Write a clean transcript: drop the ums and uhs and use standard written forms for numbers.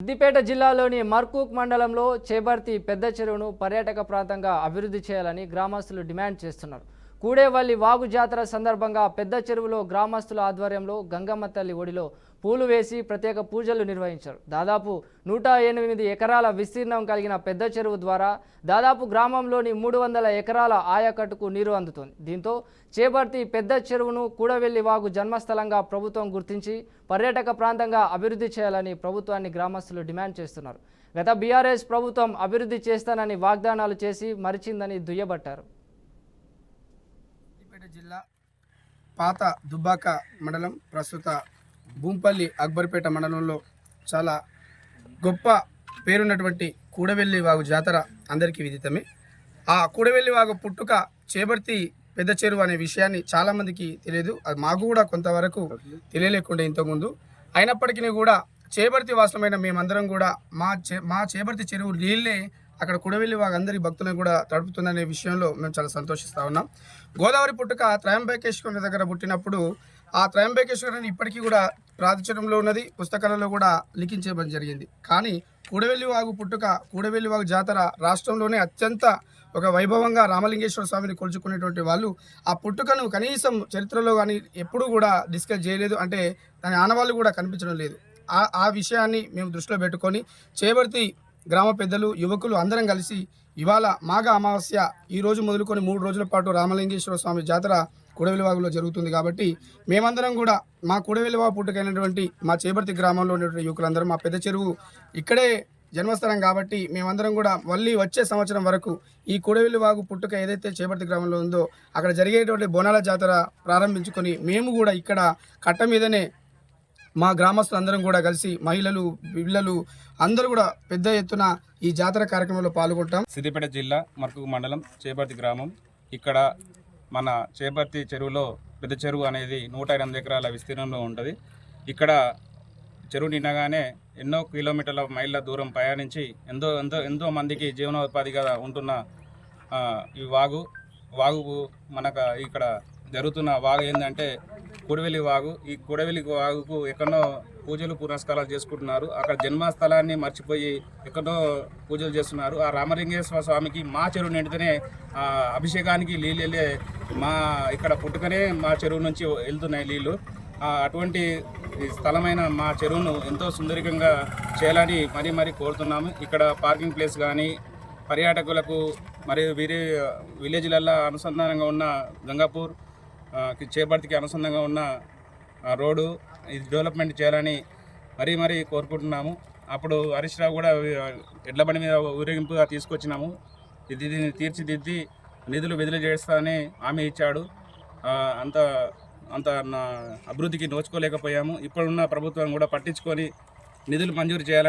సిద్దిపేట జిల్లాలోని మర్కూక్ మండలంలో చేబర్తి పెద్ద చెరువును పర్యాటక ప్రాంతంగా అభివృద్ధి చేయాలని గ్రామస్తులు డిమాండ్ చేస్తున్నారు. కూడేవల్లి వాగు జాతర సందర్భంగా పెద్ద చెరువులో గ్రామస్తుల ఆధ్వర్యంలో గంగమ్మ తల్లి ఒడిలో పూలు వేసి ప్రత్యేక పూజలు నిర్వహించారు. దాదాపు 108 ఎకరాల విస్తీర్ణం కలిగిన పెద్ద చెరువు ద్వారా దాదాపు గ్రామంలోని 300 ఎకరాల ఆయకట్టుకు నీరు అందుతోంది. దీంతో చేబర్తి పెద్ద చెరువును కూడవెల్లి వాగు జన్మస్థలంగా ప్రభుత్వం గుర్తించి పర్యాటక ప్రాంతంగా అభివృద్ధి చేయాలని ప్రభుత్వాన్ని గ్రామస్తులు డిమాండ్ చేస్తున్నారు. గత బీఆర్ఎస్ ప్రభుత్వం అభివృద్ధి చేస్తానని వాగ్దానాలు చేసి మరిచిందని దుయ్యబట్టారు. జిల్లా పాత దుబ్బాక మండలం ప్రస్తుత భూంపల్లి అక్బర్పేట మండలంలో చాలా గొప్ప పేరున్నటువంటి కూడవెల్లి వాగు జాతర అందరికీ విదితమే. ఆ కూడవెల్లి వాగు పుట్టుక చేబర్తి పెద్ద చెరువు అనే విషయాన్ని చాలామందికి తెలియదు. అది మాకు కూడా కొంతవరకు తెలియలేకుండే ఇంతకుముందు. అయినప్పటికీ కూడా చేబర్తి వాసులమైన మేమందరం కూడా మా చేబర్తి చెరువు నీళ్ళే అక్కడ కూడవెల్లి వాగు అందరి భక్తులను కూడా తడుపుతుందనే విషయంలో మేము చాలా సంతోషిస్తూ ఉన్నాం. గోదావరి పుట్టుక త్రయంబకేశ్వరుని దగ్గర పుట్టినప్పుడు ఆ త్రయంబకేశ్వరుని ఇప్పటికీ కూడా ప్రాచుర్యంలో ఉన్నది, పుస్తకాలలో కూడా లిఖించడం జరిగింది. కానీ కూడవెల్లి వాగు పుట్టుక, కూడవెల్లి వాగు జాతర రాష్ట్రంలోనే అత్యంత ఒక వైభవంగా రామలింగేశ్వర స్వామిని కొలుచుకునేటువంటి వాళ్ళు ఆ పుట్టుకను కనీసం చరిత్రలో కానీ ఎప్పుడూ కూడా డిస్కస్ చేయలేదు. అంటే దాని ఆనవాళ్ళు కూడా కనిపించడం లేదు. ఆ విషయాన్ని మేము దృష్టిలో పెట్టుకొని చేబర్తి గ్రామ పెద్దలు, యువకులు అందరం కలిసి ఇవాళ మాఘ అమావాస్య ఈ రోజు మొదలుకొని 3 రోజుల పాటు రామలింగేశ్వర స్వామి జాతర కూడవెల్లి వాగులో జరుగుతుంది. కాబట్టి మేమందరం కూడా మా కూడవెల్లి వాగు పుట్టుకైనటువంటి మా చేబర్తి గ్రామంలో ఉన్నటువంటి యువకులందరం మా పెద్ద చెరువు ఇక్కడే జన్మస్థలం కాబట్టి మేమందరం కూడా మళ్ళీ వచ్చే సంవత్సరం వరకు ఈ కూడవెల్లి వాగు పుట్టుక ఏదైతే చేబర్తి గ్రామంలో ఉందో అక్కడ జరిగేటువంటి బోనాల జాతర ప్రారంభించుకొని మేము కూడా ఇక్కడ కట్ట మీదనే మా గ్రామస్తులందరం కూడా కలిసి మహిళలు, పిల్లలు అందరూ కూడా పెద్ద ఎత్తున ఈ జాతర కార్యక్రమంలో పాల్గొంటాం. సిద్దిపేట జిల్లా మర్కూక్ మండలం చేబర్తి గ్రామం. ఇక్కడ మన చేబర్తి చెరువులో పెద్ద చెరువు అనేది 108 ఎకరాల విస్తీర్ణంలో ఉంటుంది. ఇక్కడ చెరువు నిండగానే ఎన్నో కిలోమీటర్ల మైళ్ళ దూరం ప్రయాణించి ఎంతో మందికి జీవనోపాధిగా ఉంటున్న ఈ వాగు మనకు ఇక్కడ జరుగుతున్న వాగు ఏంటంటే కూడవెల్లి వాగు. ఈ కూడవెల్లి వాగుకు ఎక్కడో పూజలు పునస్కారాలు చేసుకుంటున్నారు. అక్కడ జన్మస్థలాన్ని మర్చిపోయి ఎక్కడో పూజలు చేస్తున్నారు. ఆ రామలింగేశ్వర స్వామికి మా చెరువు నిండితేనే అభిషేకానికి నీళ్ళు వెళ్ళే మా ఇక్కడ పుట్టుకనే మా చెరువు నుంచి వెళ్తున్నాయి నీళ్ళు. అటువంటి స్థలమైన మా చెరువును ఎంతో సుందరికంగా చేయాలని మరీ కోరుతున్నాము. ఇక్కడ పార్కింగ్ ప్లేస్ కానీ పర్యాటకులకు మరియు వేరే విలేజ్లల్లో అనుసంధానంగా ఉన్న గంగాపూర్ చేబర్తికి అనుసంధానంగా ఉన్న రోడ్డు ఇది డెవలప్మెంట్ చేయాలని మరీ కోరుకుంటున్నాము. అప్పుడు హరీష్ రావు కూడా ఎడ్ల బండి మీద ఊరేగింపుగా తీసుకొచ్చినాము. దీన్ని తీర్చిదిద్ది నిధులు విడుదల చేస్తానని హామీ ఇచ్చాడు. అంత అభివృద్ధికి నోచుకోలేకపోయాము. ఇప్పుడున్న ప్రభుత్వం కూడా పట్టించుకొని నిధులు మంజూరు చేయాలని